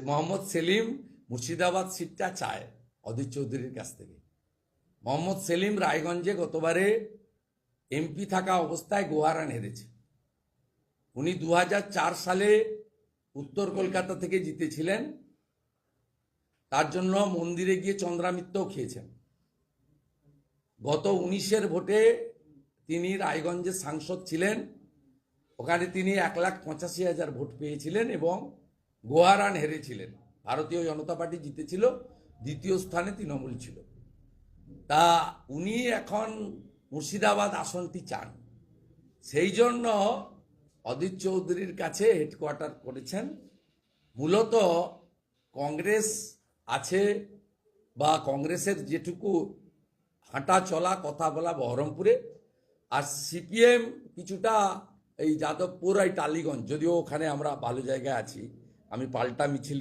মোহাম্মদ সেলিম মুর্শিদাবাদ সিটটা চায় অধীর চৌধুরীর কাছ থেকে। মোহাম্মদ সেলিম রায়গঞ্জে গতবারে এমপি থাকা অবস্থায় গোহারান হেরেছে। উনি 2004 সালে উত্তর কলকাতা থেকে জিতেছিলেন, তার জন্য মন্দিরে গিয়ে চন্দ্রামিত্রও খেয়েছেন। গত 19-এর ভোটে তিনি রায়গঞ্জের সাংসদ ছিলেন, ওখানে তিনি 1,85,000 ভোট পেয়েছিলেন এবং গোহারান হেরেছিলেন। ভারতীয় জনতা পার্টি জিতেছিল, দ্বিতীয় স্থানে তৃণমূল ছিল। তা উনি এখন মুর্শিদাবাদ আসনটি চান, সেই জন্য অধীর চৌধুরীর কাছে হেডকোয়ার্টার করেছেন। মূলত কংগ্রেস আছে বা কংগ্রেসের যেটুকু হাঁটা চলা কথা বলা বহরমপুরে, আর সিপিএম কিছুটা এই যাদবপুর এই টালিগঞ্জ, যদিও ওখানে আমরা ভালো জায়গায় আছি, আমি পাল্টা মিছিল